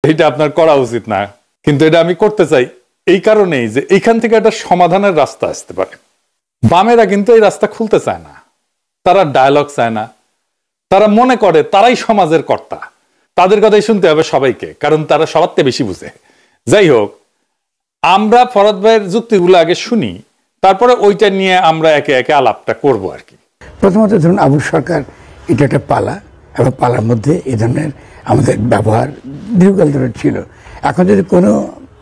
এটা আপনার করা উচিত না, কিন্তু এটা আমি করতে চাই এই কারণেই যে এইখান থেকে একটা সমাধানের রাস্তা আসতে পারে। বামেরা কিন্তু এই রাস্তা খুলতে চায় না, তারা ডায়ালগ চায় না, তারা মনে করে তারাই সমাজের কর্তা, তাদের কথাই শুনতে হবে সবাইকে, কারণ তারা সবার থেকে বেশি বুঝে। যাই হোক, আমরা ফরহাদ ভাইয়ের যুক্তিগুলো আগে শুনি, তারপরে ওইটা নিয়ে আমরা একে একে আলাপটা করবো আর কি। প্রথমত ধরুন আবু সরকার এটা একটা পালা, এবং পালার মধ্যে এই ধরনের আমাদের ব্যবহার দীর্ঘকাল ধরে ছিল। এখন যদি কোনো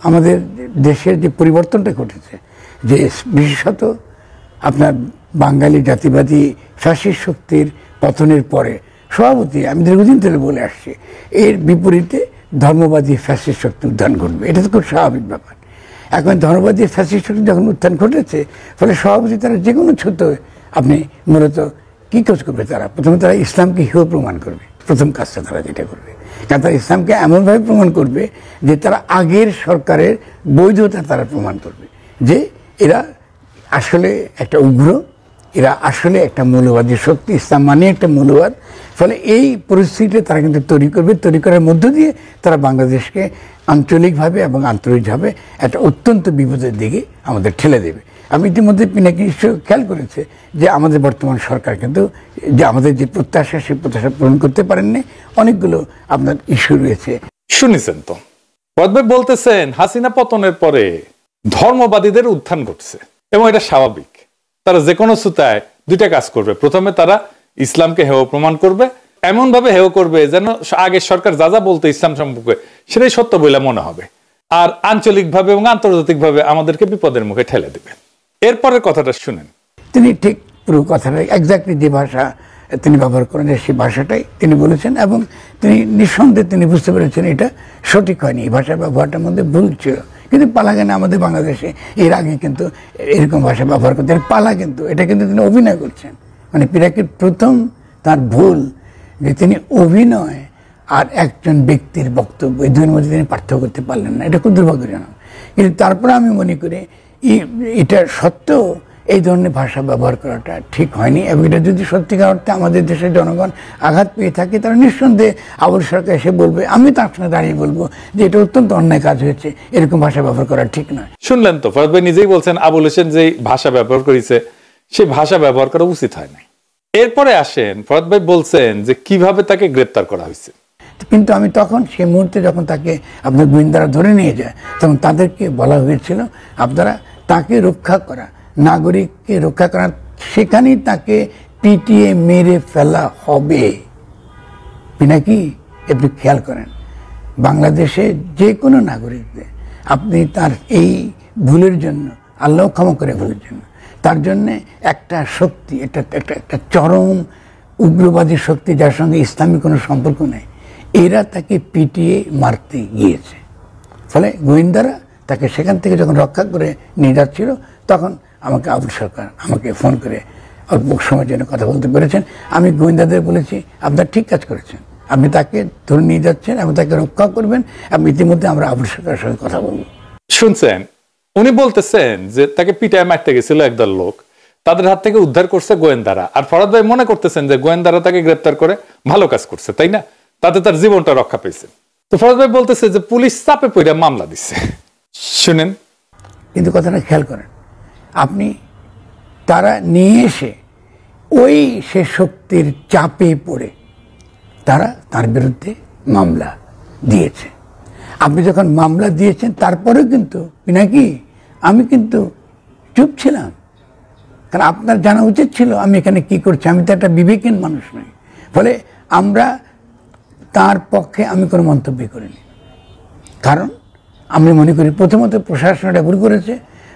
আমাদের দেশের যে পরিবর্তনটা ঘটেছে, যে বিশেষত আপনার বাঙালি জাতিবাদী ফ্যাসিস্ট শক্তির পতনের পরে স্বভাবতই আমি দীর্ঘদিন ধরে বলে আসছি, এর বিপরীতে ধর্মবাদী ফ্যাসিস্ট শক্তি উত্থান ঘটবে, এটা তো খুব স্বাভাবিক ব্যাপার। এখন ধর্মবাদী ফ্যাসিস্ট শক্তি যখন উত্থান ঘটেছে, ফলে স্বভাবতই তারা যে কোনো ছোট আপনি মূলত কী কাজ করবে, তারা প্রথমে তারা ইসলামকে হিরো প্রমাণ করবে। প্রথম কাজটা তারা যেটা করবে, কারণ তারা ইসলামকে এমনভাবে প্রমাণ করবে যে তারা আগের সরকারের বৈধতা তারা প্রমাণ করবে, যে এরা আসলে একটা উগ্র, এরা আসলে একটা মৌলবাদী শক্তি, ইসলাম মানে একটা মৌলবাদ। ফলে এই পরিস্থিতিতে তারা কিন্তু তৈরি করবে, তৈরি করার মধ্য দিয়ে তারা বাংলাদেশকে আঞ্চলিকভাবে এবং আন্তরিকভাবে একটা অত্যন্ত বিপদের দিকে আমাদের ঠেলে দেবে। আমি ইতিমধ্যে পিনাকি নিশ্চয় খেয়াল করেছে যে আমাদের বর্তমান সরকার কিন্তু যে আমাদের যে প্রত্যাশা, সেই প্রত্যাশা পূরণ করতে পারেননি। অনেকগুলো আপনার ইস্যু রয়েছে। শুনেছেন তো, ফরহাদ ভাই বলতেছেন হাসিনা পতনের পরে ধর্মবাদীদের উত্থান ঘটছে এবং এটা স্বাভাবিক। তারা যে কোনো সুতায় দুইটা কাজ করবে, প্রথমে তারা ইসলামকে হেয় প্রমাণ করবে, এমন ভাবে হেয় করবে যেন আগের সরকার যা যা বলতে ইসলাম সম্পর্কে সেটাই সত্য বলে মনে হবে, আর আঞ্চলিকভাবে এবং আন্তর্জাতিকভাবে আমাদেরকে বিপদের মুখে ঠেলে দেবে। এরপরের কথাটা শুনেন। তিনি ঠিক পুরো কথাটা এক্স্যাক্টলি যে ভাষা তিনি ব্যবহার করেন সেই ভাষাটাই তিনি বলেছেন, এবং তিনি নিঃসন্দেহে তিনি বুঝতে পেরেছেন এটা সঠিক হয়নি, এই ভাষা ব্যবহারটার মধ্যে ভুল ছিল। কিন্তু পালা কেন আমাদের বাংলাদেশে এর আগে কিন্তু এরকম ভাষা ব্যবহার করতেন পালা, কিন্তু এটা কিন্তু তিনি অভিনয় করছেন। মানে পিনাকির প্রথম তার ভুল যে তিনি অভিনয় আর একজন ব্যক্তির বক্তব্য, এই দুইয়ের মধ্যে তিনি পার্থক্য করতে পারলেন না, এটা খুব দুর্ভাগ্যজনক। কিন্তু তারপরে আমি মনে করি এটা সত্ত্বেও এই ধরনের ভাষা ব্যবহার করাটা ঠিক হয়নি, এবং এটা যদি সত্যিকার অর্থে আমাদের দেশের জনগণ আঘাত পেয়ে থাকে, তারা নিঃসন্দেহে আবুল সরকার এসে বলবে, আমি তার সঙ্গে দাঁড়িয়ে বলবো যে এটা অত্যন্ত অন্যায় কাজ হয়েছে, এরকম ভাষা ব্যবহার করা ঠিক নয়। শুনলেন তো, ফরহাদ ভাই নিজেই বলছেন আবুল হোসেন যে ভাষা ব্যবহার করেছে সেই ভাষা ব্যবহার করা উচিত হয় নাই। এরপরে আসেন, ফরহাদ ভাই বলছেন যে কিভাবে তাকে গ্রেপ্তার করা হয়েছে। কিন্তু আমি তখন সেই মুহূর্তে যখন তাকে আপনার গোয়েন্দারা ধরে নিয়ে যায়, তখন তাদেরকে বলা হয়েছিল আপনারা তাকে রক্ষা করা, নাগরিককে রক্ষা করা, সেখানেই তাকে পিটিয়ে মেরে ফেলা হবে। পিনাকি আপনি খেয়াল করেন, বাংলাদেশে যে কোনো নাগরিকদের আপনি তার এই ভুলের জন্য, আল্লাহ ক্ষমা করে ভুলের জন্য, তার জন্যে একটা শক্তি, একটা চরম উগ্রবাদী শক্তি যার সঙ্গে ইসলামী কোনো সম্পর্ক নেই, এরা তাকে পিটিয়ে মারতে গিয়েছে। ফলে গোয়েন্দারা তাকে সেখান থেকে যখন রক্ষা করে নিয়ে যাচ্ছিল, তখন আমাকে আবুল সরকার আমাকে ফোন করে অল্প সময়ের জন্য কথা বলতে পেরেছেন। আমি গোয়েন্দাদের বলেছি আপনারা ঠিক কাজ করেছেন, আপনি তাকে ধরে নিয়ে যাচ্ছেন এবং তাকে রক্ষা করবেন, এবং ইতিমধ্যে আমরা আবুল সরকারের সঙ্গে কথা বলবো। শুনছেন, উনি বলতেছেন যে তাকে পিটায় মারতে গেছিল একদল লোক, তাদের হাত থেকে উদ্ধার করছে গোয়েন্দারা, আর ফরহাদ ভাই মনে করতেছেন যে গোয়েন্দারা তাকে গ্রেপ্তার করে ভালো কাজ করছে, তাই না, তাতে তার জীবনটা রক্ষা পেয়েছে। তো ফরহাদ ভাই বলতেছে যে পুলিশ চাপে পড়ে মামলা দিচ্ছে। শুনেন, কিন্তু কথাটা খেয়াল করেন আপনি, তারা নিয়ে এসে ওই সে শক্তির চাপে পড়ে তারা তার বিরুদ্ধে মামলা দিয়েছে। আপনি যখন মামলা দিয়েছেন তারপরেও কিন্তু পিনাকি আমি কিন্তু চুপ ছিলাম, কারণ আপনার জানা উচিত ছিল আমি এখানে কি করছি, আমি তো একটা বিবেকহীন মানুষ নই। ফলে আমরা তার পক্ষে আমি কোনো মন্তব্য করিনি, কারণ আমি মনে করি প্রথমত প্রশাসন এটা ভুল করেছে।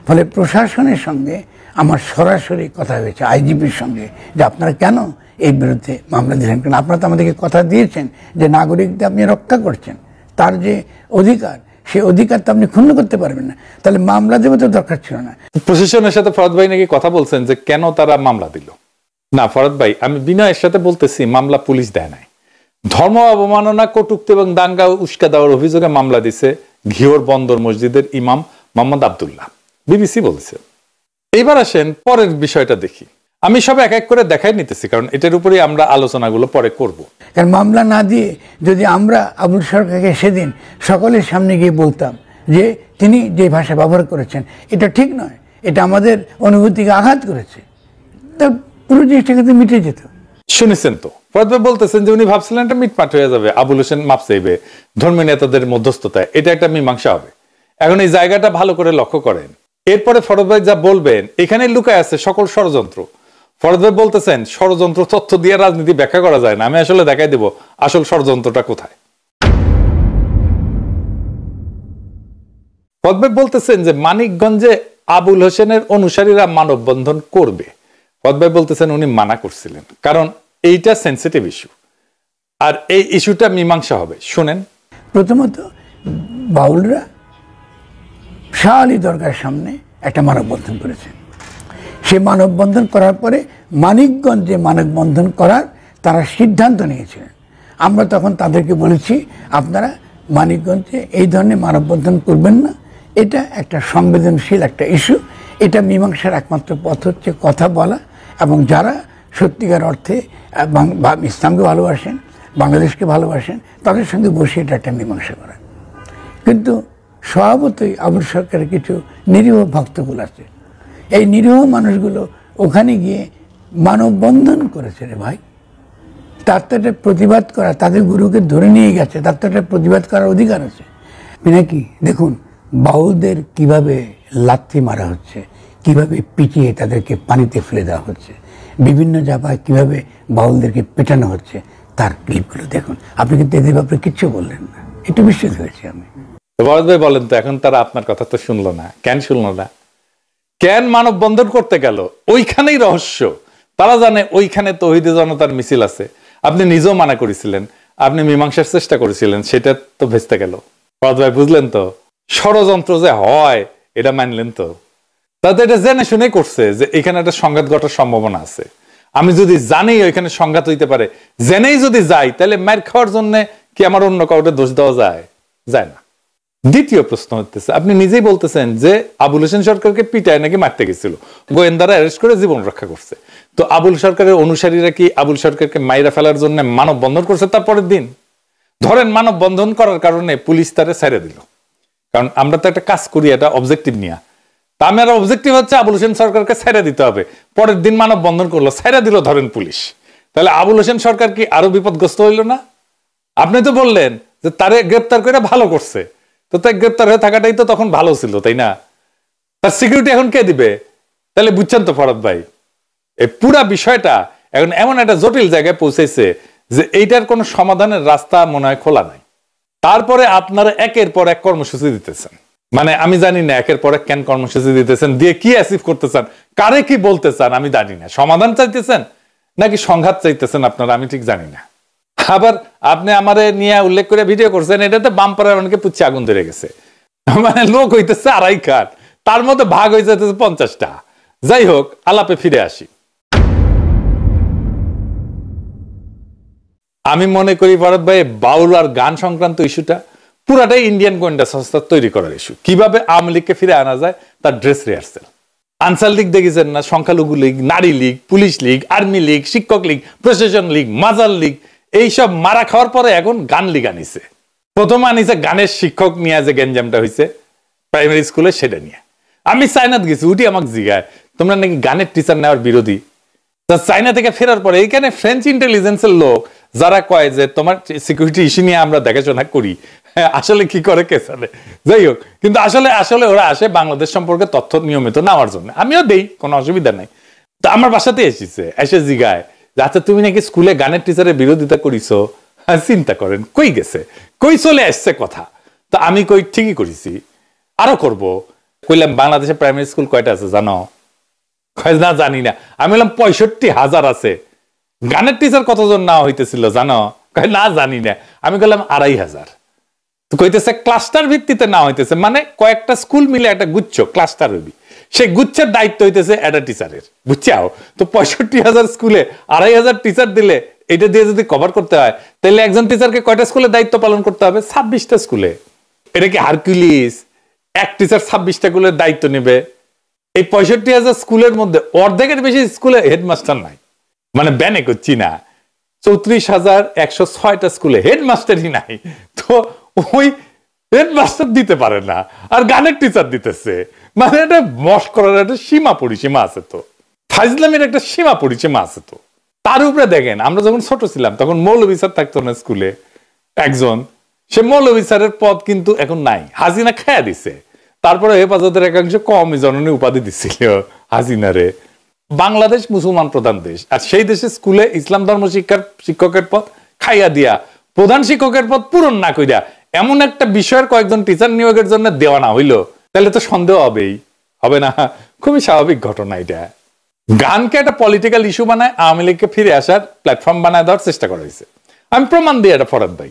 ফলে প্রশাসনের সঙ্গে আমার সরাসরি কথা হয়েছে, আইজিপির সঙ্গে, যে আপনারা কেন এই বিরুদ্ধে মামলা দিলেন, কারণ আপনারা তো আমাদেরকে কথা দিয়েছেন যে নাগরিকদের আপনি রক্ষা করছেন, তার যে অধিকার সেই অধিকার তো আপনি ক্ষুণ্ণ করতে পারবেন না, তাহলে মামলা দেবে তো দরকার ছিল না। প্রশাসনের সাথে ফরহাদ ভাই নাকি কথা বলছেন যে কেন তারা মামলা দিল না। ফরহাদ ভাই, আমি বিনয়ের সাথে বলতেছি মামলা পুলিশ দেয় নাই, ধর্ম অবমাননা, কটূক্তি এবং দাঙ্গা উস্কা দেওয়ার অভিযোগে মামলা দিছে ঘিওর বন্দর মসজিদের ইমাম মোহাম্মদ আব্দুল্লাহ, বিবিসি বলছে। এবার আসেন পরের বিষয়টা দেখি। আমি সব এক এক করে দেখাই নিতেছি, কারণ এটার উপরে আমরা আলোচনাগুলো পরে করব। কারণ মামলা না দিয়ে যদি আমরা আবুল সরকারকে সেদিন সকলের সামনে গিয়ে বলতাম যে তিনি যে ভাষা ব্যবহার করেছেন এটা ঠিক নয়, এটা আমাদের অনুভূতিকে আঘাত করেছে, তা পুরো জিনিসটা কিন্তু মিটে যেত। শুনেছেন তো ফরহাদ বলতেছেন যে উনি ভাবছিলেন এটা মিটমাট হয়ে যাবে, আবুল হোসেন মাপ চাইবে ধর্মীয় নেতাদের মধ্যস্থতায়, এটা একটা মীমাংসা হবে। এখন এই জায়গাটা ভালো করে লক্ষ্য করেন। এরপরে ফরহাদ ভাই যা বলবেন এখানে লুকায় আছে সকল ষড়যন্ত্র। ফরহাদ ভাই বলতেছেন ষড়যন্ত্র তথ্য দিয়ে রাজনীতি ব্যাখ্যা করা যায় না, আমি আসলে দেখাই দেব আসল ষড়যন্ত্রটা কোথায়। ফরহাদ ভাই বলতেছেন যে মানিকগঞ্জে আবুল হোসেনের অনুসারীরা মানববন্ধন করবে। ফরহাদ ভাই বলতেছেন উনি মানা করছিলেন, কারণ এইটা সেন্সিটিভ ইস্যু আর এই ইস্যুটা মীমাংসা হবে। শুনেন, প্রথমত বাউলরা শাহ আলী দরগার সামনে একটা মানববন্ধন করেছেন। সে মানববন্ধন করার পরে মানিকগঞ্জে মানববন্ধন করার তারা সিদ্ধান্ত নিয়েছিলেন। আমরা তখন তাদেরকে বলেছি আপনারা মানিকগঞ্জে এই ধরনের মানববন্ধন করবেন না, এটা একটা সংবেদনশীল একটা ইস্যু, এটা মীমাংসার একমাত্র পথ হচ্ছে কথা বলা, এবং যারা সত্যিকার অর্থে ইসলামকে ভালোবাসেন, বাংলাদেশকে ভালোবাসেন, তাদের সঙ্গে বসে এটা একটা মীমাংসা করা। কিন্তু স্বভাবতই আবুল সরকারের কিছু নিরীহ ভক্তকুল আছে, এই নিরীহ মানুষগুলো ওখানে গিয়ে মানববন্ধন করেছে। রে ভাই, তার তো একটা প্রতিবাদ করা, তাদের গুরুকে ধরে নিয়ে গেছে, তার তো একটা প্রতিবাদ করার অধিকার আছে নাকি? দেখুন বাউলদের কিভাবে লাথি মারা হচ্ছে, কিভাবে পিটিয়ে তাদেরকে পানিতে ফেলে দেওয়া হচ্ছে, বিভিন্ন জায়গায় কিভাবে বাউলদেরকে পেটানো হচ্ছে, তার ক্লিপগুলো দেখুন। আপনি কিন্তু এদের ব্যাপারে কিচ্ছু বললেন না, একটু বিস্মিত হয়েছি আমি। ফরহাদ ভাই বলেন তো, এখন তারা আপনার কথা তো শুনলো না, কেন শুনলো না? কেন মানববন্ধন করতে গেল? ওইখানেই রহস্য। তারা জানে ওইখানে তৌহিদে জনতার মিছিল আছে, আপনি নিজেও মানা করেছিলেন, আপনি মীমাংসার চেষ্টা করেছিলেন, সেটা তো ভেস্তে গেল। ফরহাদ ভাই বুঝলেন তো ষড়যন্ত্র যে হয়, এটা মানলেন তো? তাতে এটা জেনে শুনে করছে যে এখানে একটা সংঘাত ঘটার সম্ভাবনা আছে। আমি যদি জানি ওইখানে সংঘাত হইতে পারে, জেনেই যদি যাই, তাহলে মার খাওয়ার জন্য কি আমার অন্য কাউকে দোষ দেওয়া যায়? যায় না। দ্বিতীয় প্রশ্ন হচ্ছে, আপনি নিজেই বলতেছেন যে আবুল হোসেন সরকারকে পিটায় নাকি মারতে গেছিল, গোয়েন্দারা অ্যারেস্ট করে জীবন রক্ষা করছে। তো আবুল সরকারের অনুসারীরা কি আবুল সরকারকে মাইরা ফেলার জন্য মানববন্ধন করছে? তারপরের দিন ধরেন মানববন্ধন করার কারণে পুলিশ তারে ছেড়ে দিল, কারণ আমরা তো একটা কাজ করি এটা অবজেক্টিভ নিয়ে। তা আমার অবজেক্টিভ হচ্ছে আবুল হোসেন সরকারকে ছেড়ে দিতে হবে। পরের দিন মানববন্ধন করলো, ছেড়ে দিল ধরেন পুলিশ, তাহলে আবুল হোসেন সরকার কি আরো বিপদগ্রস্ত হইল না? আপনি তো বললেন যে তারে গ্রেপ্তার করে ভালো করছে, তো তাই গ্রেপ্তার হয়ে থাকাটাই তো তখন ভালো ছিল, তাই না? তার সিকিউরিটি এখন কে দিবে? তাহলে বুঝছেন তো ফরহাদ ভাই, এই পুরা বিষয়টা এখন এমন একটা জটিল জায়গায় পৌঁছেছে যে এইটার কোনো সমাধানের রাস্তা মনে হয় খোলা নাই। তারপরে আপনারা একের পর এক কর্মসূচি দিতেছেন, মানে আমি জানি না একের পর এক কেন কর্মসূচি দিতেছেন, দিয়ে কি অ্যাচিভ করতে চান, কারে কি বলতে চান আমি জানি না। সমাধান চাইতেছেন নাকি সংঘাত চাইতেছেন আপনারা, আমি ঠিক জানি না। আবার আপনি আমারে নিয়ে উল্লেখ করে ভিডিও করছেন, এটাতে বাম্পারের অনেকে পুচ্ছে আগুন ধরে গেছে, মানে লোক হইতেছে 2.5 কাঠ, তার মধ্যে ভাগ হয়ে যেতেছে 50টা। যাই হোক, আলাপে ফিরে আসি। আমি মনে করি ফরহাদ ভাই বাউল আর গান সংক্রান্ত ইস্যুটা পুরাটাই ইন্ডিয়ান গোয়েন্দা সংস্থা তৈরি করার ইস্যু। কিভাবে আওয়ামী লীগকে ফিরে আনা যায় তার ড্রেস রিহার্সেল। আনসার লীগ দেখেছেন না, সংখ্যালঘু লীগ, নারী লীগ, পুলিশ লীগ, আর্মি লীগ, শিক্ষক লীগ, প্রশাসন লীগ, মাজার লীগ, এইসব মারা খাওয়ার পরে এখন গান লীগ আনিছে। প্রথম আনিছে গানের শিক্ষক নিয়ে, যে গেঞ্জামটা হয়েছে প্রাইমারি স্কুলে, সেটা নিয়ে। আমি চায়নাত গেছি, উঠি আমাকে জিগায় তোমরা নাকি গানের টিচার নেওয়ার বিরোধী। চায়না থেকে ফেরার পরে এখানে ফ্রেঞ্চ ইন্টেলিজেন্সের লোক যারা কয় যে তোমার সিকিউরিটি ইস্যু নিয়ে আমরা দেখাশোনা করি, আসলে কি করে কে জানে। যাই হোক, কিন্তু আসলে ওরা আসে বাংলাদেশ সম্পর্কে তথ্য নিয়মিত নেওয়ার জন্য, আমিও দেই, কোনো অসুবিধা নাই। তো আমার বাসাতে এসেছে, এসে জিগায় যে আচ্ছা তুমি নাকি স্কুলে গানের টিচারের বিরোধিতা করিছো। চিন্তা করেন কই গেছে, কই চলে আসছে কথা। তো আমি কই ঠিকই করেছি, আরো করব। কইলাম বাংলাদেশে প্রাইমারি স্কুল কয়টা আছে জানো? না জানি না। আমি বললাম 65,000 আছে। গানের টিচার কতজন নেওয়া হইতেছিল জানো? না জানি না। আমি বললাম 2,500। তো কইতেছে ক্লাস্টার ভিত্তিতে নেওয়া হইতেছে, মানে কয়েকটা স্কুল মিলে একটা গুচ্ছ ক্লাস্টার হইবি, সেই গুচ্ছের দায়িত্ব হইতেছে একটা টিচারের, বুঝছাও? তো 65,000 স্কুলে 2,500 টিচার দিলে এটা দিয়ে যদি কভার করতে হয়, তাহলে একজন টিচারকে কয়টা স্কুলে দায়িত্ব পালন করতে হবে? 26টা স্কুলে। এটা কি হারকিউলিস? এক টিচার 26টা স্কুলের দায়িত্ব নেবে? এই 65,000 স্কুলের মধ্যে অর্ধেকের বেশি স্কুলে হেডমাস্টার নাই, মানে ব্যানে করছি না, 34,106টা স্কুলে হেডমাস্টারই নাই। তো ওই হেডমাস্টার দিতে পারে না, আর গানের টিচার দিতেছে, মানে এটা মস্করার একটা সীমা পরিসীমা আছে, তো ফাইজলামের একটা সীমা পরিসীমা আছে। তো তার উপরে দেখেন, আমরা যখন ছোট ছিলাম তখন মৌলভী স্যার থাকতো না স্কুলে একজন, সে মৌলভী স্যারের পদ কিন্তু এখন নাই, হাসিনা খায়া দিছে। তারপরে হেফাজতের একাংশ কওমি জননী উপাধি দিছিল হাসিনারে। বাংলাদেশ মুসলমান প্রধান দেশ, আর সেই দেশে স্কুলে ইসলাম ধর্ম শিক্ষকের পদ খাইয়া দিয়া, প্রধান শিক্ষকের পদ পূরণ না কইরা এমন একটা বিষয়ের কয়েকজন টিচার নিয়োগের জন্য দেওয়া না হইলো, তাহলে তো সন্দেহ হবেই, হবে না? খুবই স্বাভাবিক ঘটনা এটা। গানকে একটা পলিটিক্যাল ইস্যু বানায় আওয়ামী লীগকে ফিরে আসার প্ল্যাটফর্ম বানায় দেওয়ার চেষ্টা করা হয়েছে। আমি প্রমাণ দিই এটা, ফরাদ ভাই,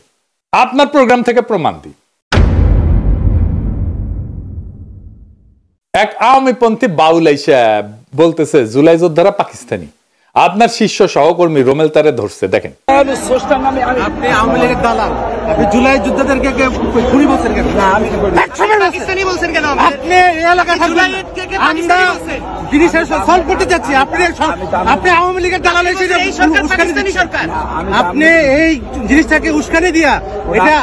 আপনার প্রোগ্রাম থেকে প্রমাণ দিই। এক আওয়ামীপন্থী বাউল আইসা বলতেছে জুলাই যোদ্ধারা পাকিস্তানি, আপনার শিষ্য সহকর্মী রোমেল তারে ধরছে। দেখেন, আপনি আওয়ামী লীগের দালাল, আপনি জুলাই যোদ্ধাদেরকে খুনি বলছেন কেন? পাকিস্তানি বলছেন কেন? আপনি এই এলাকায় থাকবেন, আমরা জিনিসের সলভ করতে চাচ্ছি, আপনি আওয়ামী লীগের দালাল হিসেবে আপনি এই জিনিসটাকে উস্কানি দিয়া, এটা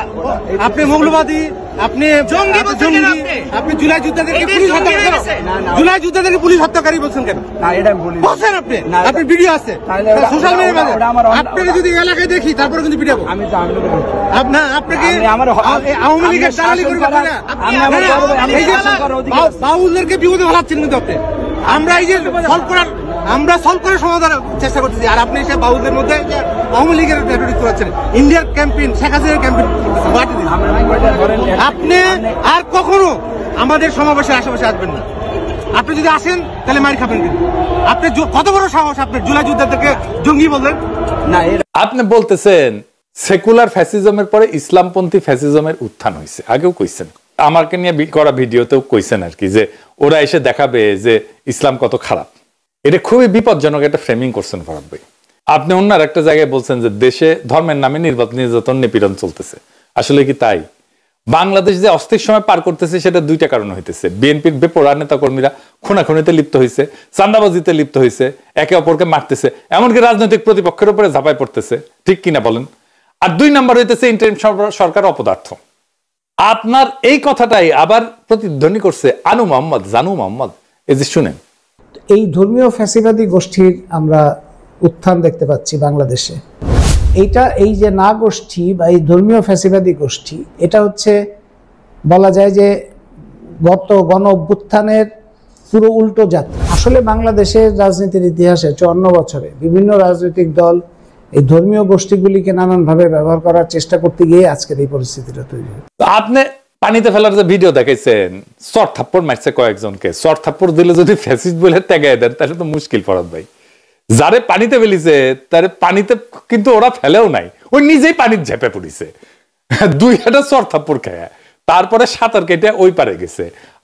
আপনি মৌলবাদী, আপনি জঙ্গি, আপনি জুলাই যোদ্ধাদেরকে পুলিশ হত্যাকারী, জুলাই যোদ্ধাদেরকে পুলিশ হত্যাকারী বলছেন কেন? বলছেন আপনি, আপনি ভিডিও আছে সোশ্যাল মিডিয়ায়, আপনাকে যদি এলাকায় দেখি তারপরে কিন্তু ভিডিও আপনাকে আওয়ামী লীগের দালালি করে বাউলদেরকে বিপদে ফেলাচ্ছেন কিন্তু আপনি। আমরা এই যে সলভ করার সমাধান চেষ্টা করতেছি, আর আপনি সে বাউলদের মধ্যে আওয়ামী লীগের করাচ্ছেন, ইন্ডিয়ার ক্যাম্পেইন, শেখ হাসিনার ক্যাম্পেইন। আপনি আর কখনো আমাদের সমাবেশের আশেপাশে আসবেন না। আপনি যদি আসেন তাহলে মার খাবেন। কিন্তু আপনি কত বড় সাহস আপনার জুলাই যোদ্ধাদেরকে জঙ্গি বললেন? না, আপনি বলতেছেন সেকুলার ফ্যাসিজমের পরে ইসলামপন্থী ফ্যাসিজমের উত্থান হয়েছে, আগেও কইছেন, আমাকে নিয়ে করা ভিডিওতেও কইছেন আর কি, যে ওরা এসে দেখাবে যে ইসলাম কত খারাপ। এটা খুবই বিপজ্জনক একটা ফ্রেমিং করছেন ফরাদ ভাই। আপনি অন্য একটা জায়গায় বলছেন যে দেশে ধর্মের নামে নির্যাতন নিপীড়ন চলতেছে। আসলে কি তাই? বাংলাদেশ যে অস্থির সময় পার করতেছে সেটা দুইটা কারণ হইতেছে। বিএনপির বেপরোয়া নেতা কর্মীরা খুনাখুনিতে লিপ্ত হয়েছে, চাঁদাবাজিতে লিপ্ত হয়েছে, একে অপরকে মারতেছে, এমনকি রাজনৈতিক প্রতিপক্ষের উপরে ঝাঁপায় পড়তেছে, ঠিক কিনা বলেন? আর 2 নম্বর হইতেছে ইন্টারিম সরকার অপদার্থ। আপনার এই কথাটাই আবার প্রতিধ্বনি করছে আনু মোহাম্মদ, জানু মোহাম্মদ। এই যে শুনেন, এই ধর্মীয় ফ্যাসিবাদী গোষ্ঠীর আমরা উত্থান দেখতে পাচ্ছি বাংলাদেশে। এই যে না গোষ্ঠী বা এই ধর্মীয় ফ্যাসিবাদী গোষ্ঠী, এটা হচ্ছে বলা যায় যে গত গণ অভ্যুত্থানের পুরো উল্টো যাত্রা। আসলে বাংলাদেশের রাজনীতির ইতিহাসে 54 বছরে বিভিন্ন রাজনৈতিক দল এই ধর্মীয় গোষ্ঠীগুলিকে নানানভাবে ব্যবহার করার চেষ্টা করতে গিয়ে আজকের এই পরিস্থিতিটা তৈরি হয়। আপনি পানিতে ফেলার যে ভিডিও দেখাইছেন, চর থাপ্পড় মারছে কয়েকজনকে, চর থাপ্পড় দিলে যদি ফ্যাসিস্ট বলে ত্যাগায় দেন তাহলে তো মুশকিল ফরাদ ভাই। যারে পানিতে ফেলিছে তারে পানিতে কিন্তু ওরা ফেলেও নাই, ওই নিজেই পানির ঝেপে পড়িছে 2 হাজার চর থাপ্পড় খায়, তারপরে সাঁতার কেটে ওই পারে গেছে।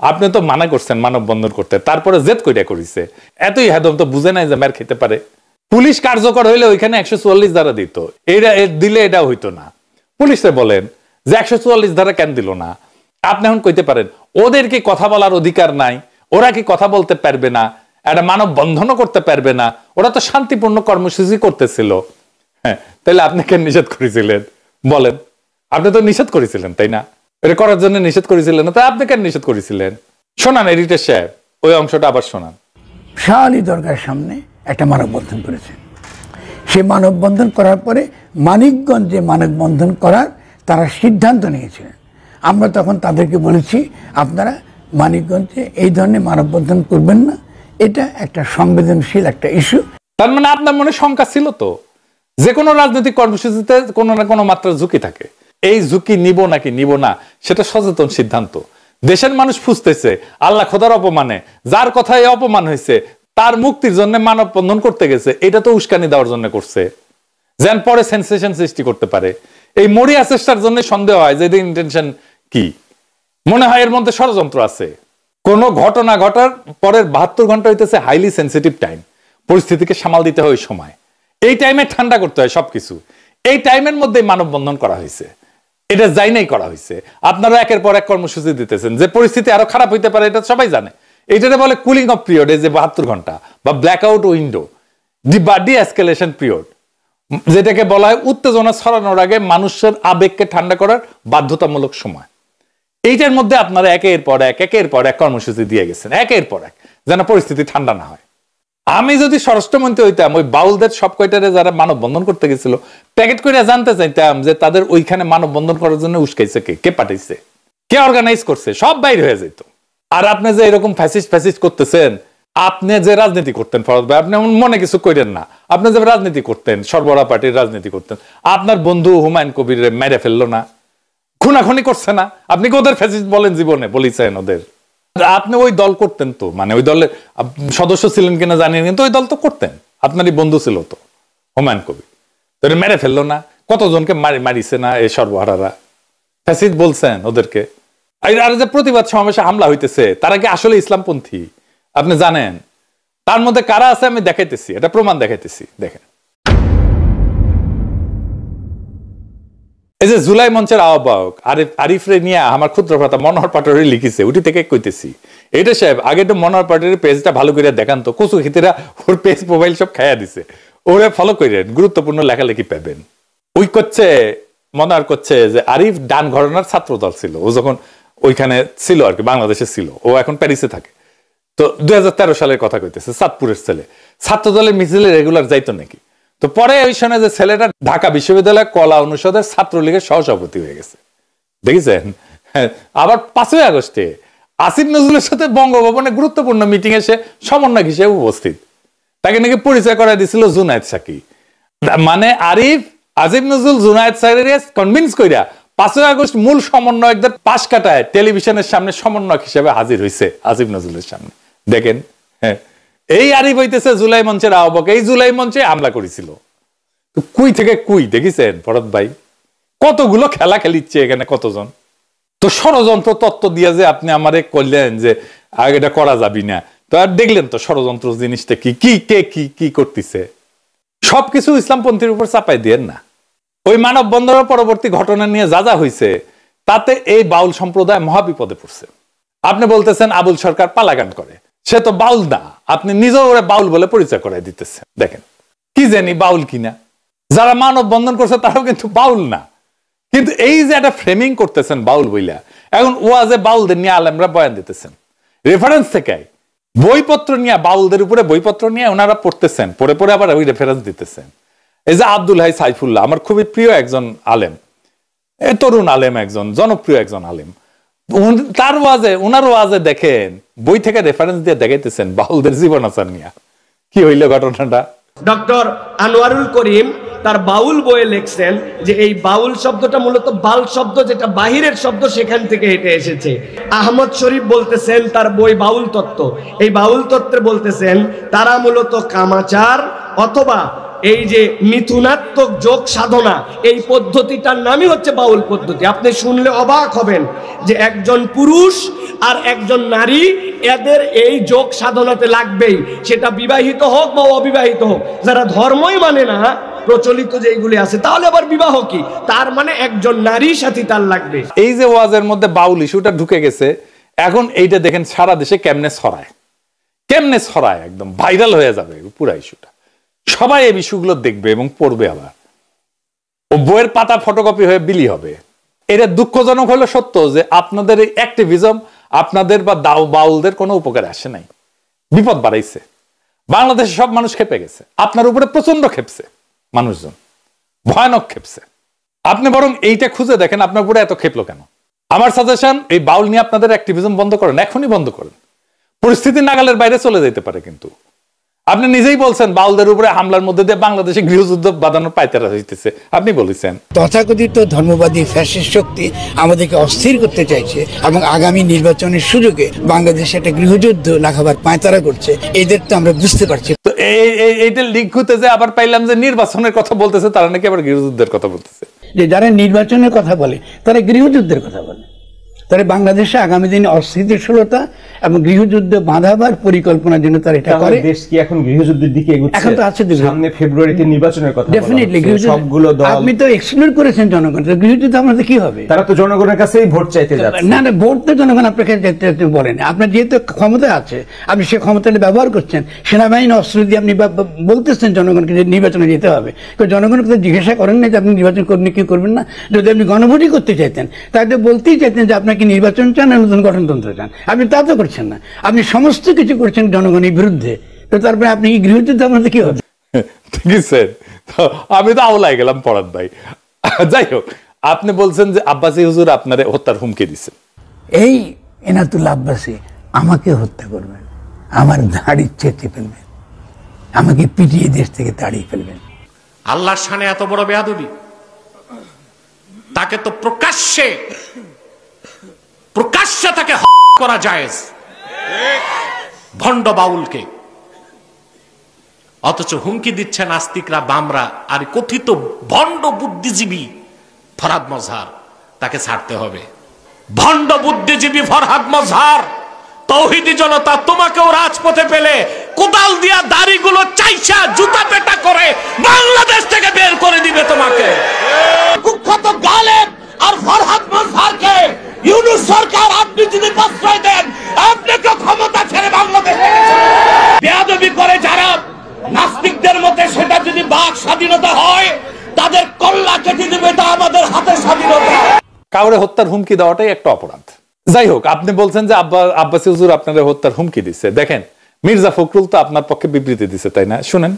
আপনি তো মানা করছেন মানববন্ধন করতে, তারপরে জেদ কইটা করিছে। এতই হেদম তো বুঝে নাই যে মার খেতে পারে। পুলিশ কার্যকর হইলে ওইখানে 144 ধারা দিত, এটা দিলে এটা হইতো না। পুলিশে বলেন যে 144 ধারা কেন দিল না? আপনি এখন কইতে পারেন ওদের কি কথা বলার অধিকার নাই? ওরা কি কথা বলতে পারবে না? একটা মানববন্ধনও করতে পারবে না? ওরা তো শান্তিপূর্ণ কর্মসূচি করতেছিল। হ্যাঁ, তাহলে আপনি কেন নিষেধ করেছিলেন বলেন? আপনি তো নিষেধ করেছিলেন, তাই না? এটা করার জন্য নিষেধ করেছিলেন না, তাই আপনি কেন নিষেধ করেছিলেন? শোনান এডিটর সাহেব, ওই অংশটা আবার শোনান। শাহ আলী দরগার সামনে একটা মানববন্ধন করেছে। সে মানববন্ধন করার পরে মানিকগঞ্জে মানববন্ধন করার তারা সিদ্ধান্ত নিয়েছিলেন। আমরা তখন তাদেরকে বলেছি আপনারা মানিকগঞ্জে এই ধরনের মানববন্ধন করবেন না, এটা একটা সংবেদনশীল একটা ইস্যু। তার মানে আপনার মনে শঙ্কা ছিল তো যে কোনো রাজনৈতিক কর্মসূচিতে কোনো না কোনো মাত্রার ঝুঁকি থাকে। এই ঝুঁকি নিব নাকি নিব না সেটা সচেতন সিদ্ধান্ত। দেশের মানুষ ফুসতেছে আল্লাহ খোদার অপমানে, যার কথায় অপমান হয়েছে তার মুক্তির জন্য মানববন্ধন করতে গেছে, এটা তো উস্কানি দেওয়ার জন্য করছে, যেন পরে সেন্সেশন সৃষ্টি করতে পারে। এই মরিয়া চেষ্টার জন্য সন্দেহ হয় যে ইন্টেনশন কি, মনে হয় এর মধ্যে ষড়যন্ত্র আছে। কোন ঘটনা ঘটার পরের 72 ঘন্টা হইতেছে হাইলি সেন্সিটিভ টাইম, পরিস্থিতিকে সামাল দিতে হয় ওই সময়। এই টাইমে ঠান্ডা করতে হয় সবকিছু। এই টাইমের মধ্যে মানববন্ধন করা হয়েছে, এটা যাই নাই করা হয়েছে। আপনারা একের পর এক কর্মসূচি দিতেছেন, যে পরিস্থিতি আরো খারাপ হইতে পারে এটা সবাই জানে, এইটাতে বলে কুলিং অফ পিরিয়ড, এই যে 72 ঘন্টা বা black out window, D escalation period, যেটাকে বলা হয় উত্তেজনা ছড়ানোর আগে মানুষের আবেগকে ঠান্ডা করার বাধ্যতামূলক সময়। এইটার মধ্যে আপনারা একের পর এক কর্মসূচি দিয়ে গেছেন, একের পর এক, যেন পরিস্থিতি ঠান্ডা না হয়। আমি যদি স্বরাষ্ট্রমন্ত্রী হইতাম, ওই বাউলদের সব কয়টারে যারা মানববন্ধন করতে গেছিল প্যাকেট করে জানতে চাইতাম যে তাদের ওইখানে মানববন্ধন করার জন্য উস্কাইছে কে পাঠাইছে, কে অর্গানাইজ করছে, সব বাইরে হয়ে যেত। আর আপনি যে এরকম ফ্যাসিস্ট করতেছেন, আপনি যে রাজনীতি করতেন ফরদ ভাই, আপনি মনে কিছু করেন না, আপনি যে রাজনীতি করতেন, সর্বরা পার্টির রাজনীতি করতেন, আপনার বন্ধু হুমায়ুন কবির মেরে ফেললো না, খুনাখুনি করছে না, আপনি কি ওদের ফ্যাসিস্ট বলেন জীবনে বলিছেন ওদের? আপনি ওই দল করতেন তো, মানে ওই দলের সদস্য ছিলেন কিনা জানি না, কিন্তু ওই দল তো করতেন, আপনারই বন্ধু ছিল তো হুমায়ুন কবির, তো মেরে ফেললো না, কতজনকে মারিছে না এই সর্বহারারা, ফ্যাসিস্ট বলছেন ওদেরকে। আর যে প্রতিবাদ সমাবেশে হামলা হইতেছে তারা কি আসলে ইসলামপন্থী আপনি জানেন? তার মধ্যে কারা আছে আমি দেখাইতেছি, এটা প্রমাণ দেখাইতেছি, দেখেন। এই যে জুলাই মঞ্চের আহ্বায়ক আরিফ রে নিয়ে আমার ক্ষুদ্র কথা মনোহর পাটোয়ারি লিখেছে, উঠি থেকে কইতেছি, এটা সাহেব আগে একটু মনোহর পাটোয়ারির পেজটা ভালো করে দেখান তো, কচু খিতিরা ওর পেজ মোবাইল সব খাইয়া দিছে, ওরে ফলো করেন, গুরুত্বপূর্ণ লেখালেখি পাবেন। ওই করছে মনোহর করছে যে আরিফ ডান ঘরানার ছাত্র দল ছিল, ও যখন ওইখানে ছিল আর কি, বাংলাদেশে ছিল, ও এখন প্যারিসে থাকে, তো 2013 সালের কথা কইতেছে, চাঁদপুরের ছেলে, ছাত্র দলের মিছিলে রেগুলার যাইতো নাকি, তো পরে ওই সময় যে ছেলেটা ঢাকা বিশ্ববিদ্যালয় কলা অনুষদের ছাত্রলীগের সহসভাপতি হয়ে গেছে, দেখেছেন? আবার 5ই আগস্টে আসিফ নজরুলের সাথে বঙ্গভবনে গুরুত্বপূর্ণ মিটিং এসে সমন্বয়ক হিসেবে উপস্থিত, তাকে নাকি পরিচয় করা দিয়েছিল জুনায়েদ সাকি। মানে আরিফ আসিফ নজরুল জুনায়েদ সাকিকে কনভিন্স কইরা 5ই আগস্ট মূল সমন্বয়কদের পাশ কাটায় টেলিভিশনের সামনে সমন্বয়ক হিসেবে হাজির হয়েছে আসিফ নজরুলের সামনে, দেখেন। হ্যাঁ, এই আরিফ হইতেছে জুলাই মঞ্চের আহ্বায়ক, এই জুলাই মঞ্চে হামলা করেছিল, কুই থেকে কুই, দেখেছেন ফরদ ভাই? কতগুলো খেলা খেলিচ্ছে এখানে, কতজন তো ষড়যন্ত্র তত্ত্ব দিয়ে যে আপনি আমারে করলেন যে এটা করা যাবি না, তো আর দেখলেন তো ষড়যন্ত্র জিনিসটা কি, কে কি করতেছে, সবকিছু ইসলামপন্থীর উপর চাপাই দিয়েন না। ওই মানববন্ধনের পরবর্তী ঘটনা নিয়ে যা হয়েছে তাতে এই বাউল সম্প্রদায় মহাবিপদে পড়ছে। আপনি বলতেছেন আবুল সরকার পালাগান করে, সে তো বাউল না, আপনি নিজেও ওরা বাউল বলে পরিচয় করাই দিতেছেন, দেখেন কি জানি বাউল কিনা। যারা মানববন্ধন করছে তারাও কিন্তু বাউল না, কিন্তু এই যে একটা ফ্রেমিং করতেছেন বাউল বইলা, এখন ওয়াজে বাউলদের নিয়ে আলেমরা বয়ান দিতেছেন, রেফারেন্স থেকে বইপত্র নিয়ে, বাউলদের উপরে বইপত্র নিয়ে ওনারা পড়তেছেন, পড়ে আবার ওই রেফারেন্স দিতেছেন। এই যে আব্দুল হাই সাইফুল্লাহ, আমার খুবই প্রিয় একজন আলেম, তরুণ আলেম, একজন জনপ্রিয় একজন আলেম, তার ওয়াজে, ওনার ওয়াজে দেখেন বই থেকে রেফারেন্স দিয়ে দেখাইতেছেন বাউলদের জীবনাচার নিয়ে। কি হইল ঘটনাটা? ডক্টর আনোয়ারুল করিম তার বাউল বইয়ে লিখছেন যে এই বাউল শব্দটা মূলত বাল শব্দ, যেটা বাহিরের শব্দ, সেখান থেকে হেঁটে এসেছে। আহমদ শরীফ বলতেছেন তার বই বাউল তত্ত্ব, এই বাউল তত্ত্বে বলতেছেন তারা মূলত কামাচার অথবা এই যে মিথুনাত্মক যোগ সাধনা, এই পদ্ধতিটার নামই হচ্ছে বাউল পদ্ধতি। আপনি শুনলে অবাক হবেন যে একজন পুরুষ আর একজন নারী, এদের এই যোগ সাধনাতে লাগবেই, সেটা বিবাহিত হোক বা অবিবাহিত হোক। যারা ধর্মই মানে না, প্রচলিত যেগুলি আছে, তাহলে আবার বিবাহ কি, তার মানে একজন নারীর সাথে তার লাগবে। এই যে ওয়াজের মধ্যে বাউল ইস্যুটা ঢুকে গেছে, এখন এইটা দেখেন সারা দেশে কেমনে ছড়ায়, একদম ভাইরাল হয়ে যাবে পুরা ইস্যুটা, সবাই এই বিষয়গুলো দেখবে এবং পড়বে, আবার ও বইয়ের পাতা ফটোকপি হয়ে বিলি হবে। এটা দুঃখজনক হলো সত্য যে আপনাদের এই অ্যাক্টিভিজম আপনাদের বা বাউলদের কোনো উপকারে আসে নাই, বিপদ বাড়াইছে। বাংলাদেশে সব মানুষ খেপে গেছে, আপনার উপরে প্রচন্ড খেপছে মানুষজন, ভয়ানক খেপছে। আপনি বরং এইটা খুঁজে দেখেন আপনার উপরে এত খেপলো কেন। আমার সাজেশন, এই বাউল নিয়ে আপনাদের অ্যাক্টিভিজম বন্ধ করেন, এখনই বন্ধ করেন, পরিস্থিতি নাগালের বাইরে চলে যেতে পারে। কিন্তু আপনি নিজেই বলছেন বাউলদের উপরে হামলার মধ্যে দিয়ে বাংলাদেশে গৃহযুদ্ধ বাঁধানোর পায়তারা হইতেছে, আপনি বলেছেন। তথাকথিত ধর্মবাদী ফ্যাসিস্ট শক্তি আমাদেরকে অস্থির করতে চাইছে এবং আগামী নির্বাচনের সুযোগে বাংলাদেশে একটা গৃহযুদ্ধ লাগাবার পায়তারা করছে, এদের তো আমরা বুঝতে পারছি। তো এইটা লিঙ্ক হতে যে আবার পাইলাম যে নির্বাচনের কথা বলতেছে, তারা নাকি আবার গৃহযুদ্ধের কথা বলতেছে। যে যারা নির্বাচনের কথা বলে তারা গৃহযুদ্ধের কথা বলে, তাহলে বাংলাদেশে আগামী দিনে অস্থিতিশীলতা এবং গৃহযুদ্ধ বাঁধাবার পরিকল্পনার জন্য তারা এটা করে। দেশ কি এখন গৃহযুদ্ধের দিকে এগোচ্ছে? এখন তো আছে, সামনে ফেব্রুয়ারিতে নির্বাচনের কথা ডেফিনেটলি সবগুলো দল। আপনি তো এক্সক্লুড করেছেন জনগণ, গৃহযুদ্ধ আমাদের কি হবে? তারা তো জনগণের কাছেই ভোট চাইতে যাচ্ছে। না না, ভোট তো জনগণ আপনাকে বলেন, আপনার যেহেতু ক্ষমতা আছে আপনি সে ক্ষমতাটা ব্যবহার করছেন, সেনাবাহিনী অস্ত্র দিয়ে আপনি বলতেছেন জনগণকে যে নির্বাচনে যেতে হবে। জনগণকে তো জিজ্ঞাসা করেন না যে আপনি নির্বাচন করবেন কি করবেন না। যদি আপনি গণভোটই করতে চাইতেন তাহলে বলতেই চাইতেন যে আপনাকে নির্বাচন চান না নতুন গঠনতন্ত্র চান। আপনি তা তো করছেন না, আপনি সমস্ত কিছু করছেন জনগণের বিরুদ্ধে। তো তারপরে আপনি কি গৃহযুদ্ধ আমাদের কি হবে? ঠিক আছে, আমি তো আওলাই গেলাম পরাদ ভাই। যাই হোক, আপনি বলছেন যে আব্বাসী হুজুর আপনারে হত্যার হুমকি দিচ্ছেন। এই এনাতুল্লাহ আব্বাসী আমাকে হত্যা করবেন, আমার দাড়ি চেটে ফেলবেন, আমাকে পিটিয়ে দেশ থেকে তাড়িয়ে ফেলবেন। আল্লাহর শানে এত বড় বেয়াদবি, তাকে তো প্রকাশ্যে তাকে করা জায়েজ, ভণ্ড বাউলকে। অথচ হুমকি দিচ্ছে নাস্তিকরা, বামরা আর কথিত ভণ্ড বুদ্ধিজীবী ফরহাদ মজহার, তাকে ছাড়তে হবে। ভণ্ড বুদ্ধিজীবী ফরহাদ মজহার, তৌহিদি জনতা তোমাকেও রাজপথে পেলে কোদাল দিয়া দাড়িগুলো চাইছা জুতা পেটা করে বাংলাদেশ থেকে বের করে দিবে তোমাকে। কুখ্যাত গালেব আর ফরহাদ মজহারকে ইউনূস সরকার আপনি যদি প্রশ্রয় দেন, আপনাকে ক্ষমতা ছেড়ে বাংলাদেশে বেয়াদবি করে যারা নাস্তিকদের মতে, সেটা যদি বাক স্বাধীনতা হয় তাদের কল্লা কেটে দিবে, তা আমাদের হাতে স্বাধীনতা। কাউরে হত্যার হুমকি দেওয়াটাই একটা অপরাধ। যাই হোক, আপনি বলছেন যে আব্বাসী হুজুর আপনাদের হত্যার হুমকি দিচ্ছে। দেখেন, মির্জা ফখরুল তো আপনার পক্ষে বিবৃতি দিচ্ছে, তাই না? শুনেন।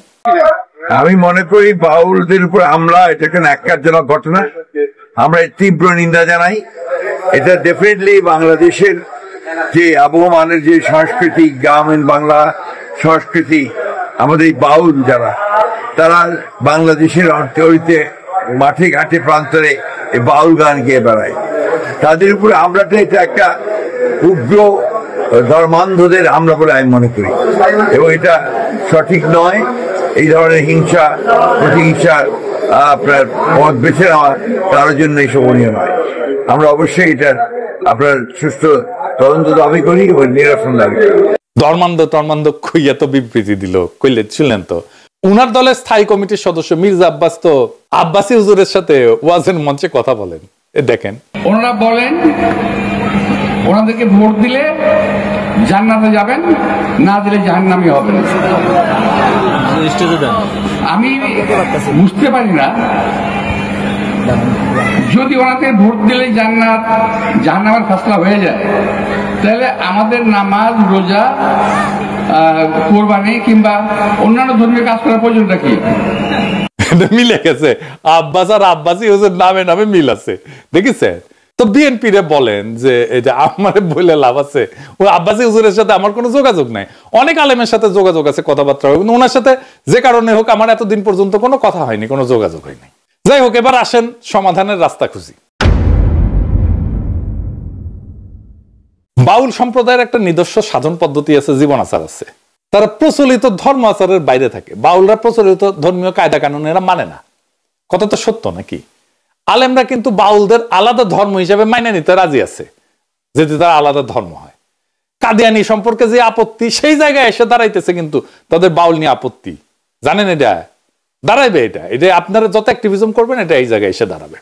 আমি মনে করি বাউলদের উপর হামলা এটা একটা ন্যাক্কারজনক ঘটনা, আমরা তীব্র নিন্দা জানাই। এটা ডেফিনেটলি বাংলাদেশের যে আবহমানের যে সংস্কৃতি, গ্রামীণ বাংলা সংস্কৃতি, আমাদের এই বাউল যারা, তারা বাংলাদেশের অর্থনীতিতে মাঠে ঘাটে প্রান্তরে এই বাউল গান গেয়ে বেড়ায়, তাদের উপরে হামলাটা এটা একটা উগ্র ধর্মান্ধদের হামলা বলে আমি মনে করি, এবং এটা সঠিক নয়। এই ধরনের হিংসা প্রতিহিংসা আপনার পথ বেছে নেওয়া কারোর জন্য শোভনীয় নয়। আমরা অবশ্যই এটার আপনার সুষ্ঠু তদন্ত দাবি করি এবং নিরসন দাবি করি। ধর্মান্ধ কইয়া তো বিবৃতি দিল, কইলে ছিলেন তো উনার দলের স্থায়ী কমিটির সদস্য মির্জা আব্বাস তো আব্বাসী হুজুরের সাথে ওয়াজের মঞ্চে কথা বলেন। দেখেন, ওনারা বলেন ওনাদেরকে ভোট দিলে জান্নাতে যাবেন, না দিলে জাহান্নামে হবেন। আমি বুঝতে পারি না, যদি ওনাকে ভোট দিলে জাহান্নামের ফয়সালা হয়ে যায়, তাহলে আমাদের নামাজ, রোজা, কোরবানি কিংবা অন্যান্য ধর্মীয় কাজ করার প্রয়োজনটা কি? মিলে গেছে, আব্বাস আর আব্বাসী হুজুর নামে নামে মিল আছে, দেখিছে? তো বিএনপি রে বলেন যে এটা আমার বলে লাভ আছে, ওই আব্বাসী হুজুরের সাথে আমার কোনো যোগাযোগ নাই। অনেক আলেমের সাথে যোগাযোগ আছে, কথাবার্তা হয়, কিন্তু ওনার সাথে যে কারণে হোক আমার এতদিন পর্যন্ত কোনো কথা হয়নি, কোনো যোগাযোগ হয়নি। যাই হোক, এবার আসেন সমাধানের রাস্তা খুঁজি। বাউল সম্প্রদায়ের একটা নিজস্ব সাধন পদ্ধতি আছে, জীবন আচার আছে। তারা প্রচলিত ধর্ম আচারের বাইরে থাকে। বাউলরা প্রচলিত ধর্মীয় কায়দা কানুন এরা মানে না। কথা তো সত্য নাকি? আলেমরা কিন্তু বাউলদের আলাদা ধর্ম হিসেবে মাইনে নিতে রাজি আছে, যদি তারা আলাদা ধর্ম হয়। কাদিয়ানি সম্পর্কে যে আপত্তি, সেই জায়গায় এসে দাঁড়াইতেছে কিন্তু তাদের বাউল নিয়ে আপত্তি। জানেন, এটা দাঁড়াইবে, এটা আপনারা যত অ্যাক্টিভিজম করবেন এটা এই জায়গায় এসে দাঁড়াবে।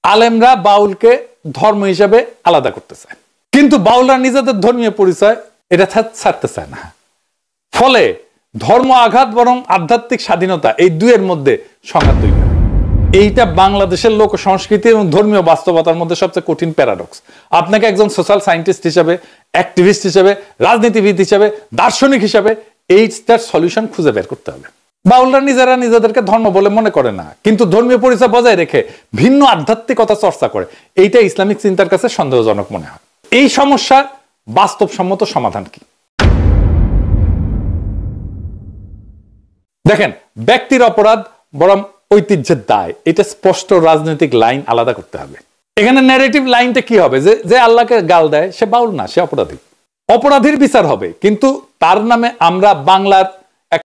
আলেমরা বাউলকে ধর্ম হিসেবে আলাদা করতে চায়, কিন্তু বাউলরা নিজেদের ধর্মীয় পরিচয় এটা ছাড়তে চায় না। ফলে ধর্ম আঘাত বরং আধ্যাত্মিক স্বাধীনতা, এই দুইয়ের মধ্যে সংঘাত তৈরি হয়। এইটা বাংলাদেশের লোক সংস্কৃতি এবং ধর্মীয় বাস্তবতার মধ্যে সবচেয়ে কঠিন প্যারাডক্স। আপনাকে একজন সোশ্যাল সায়েন্টিস্ট হিসেবে, অ্যাক্টিভিস্ট হিসেবে, রাজনীতিবিদ হিসেবে, দার্শনিক হিসেবে এইটার সলিউশন খুঁজে বের করতে হবে। বাউলরা নিজেরা নিজেদেরকে ধর্ম বলে মনে করে না, কিন্তু ধর্মীয় পরিচয় বজায় রেখে ভিন্ন আধ্যাত্মিকতা চর্চা করে। এইটা ইসলামিক চিন্তার কাছে সন্দেহজনক মনে হয়। এই সমস্যার বাস্তবসম্মত সমাধান কি? দেখেন, ব্যক্তির অপরাধ বরং ঐতিহ্যের দায়, এটা স্পষ্ট রাজনৈতিক লাইন আলাদা করতে হবে। এখানে ন্যারেটিভ লাইনটা কি হবে? যে আল্লাহকে গাল দেয় সে বাউল না, সে অপরাধী। অপরাধীর বিচার হবে, কিন্তু তার নামে আমরা বাংলার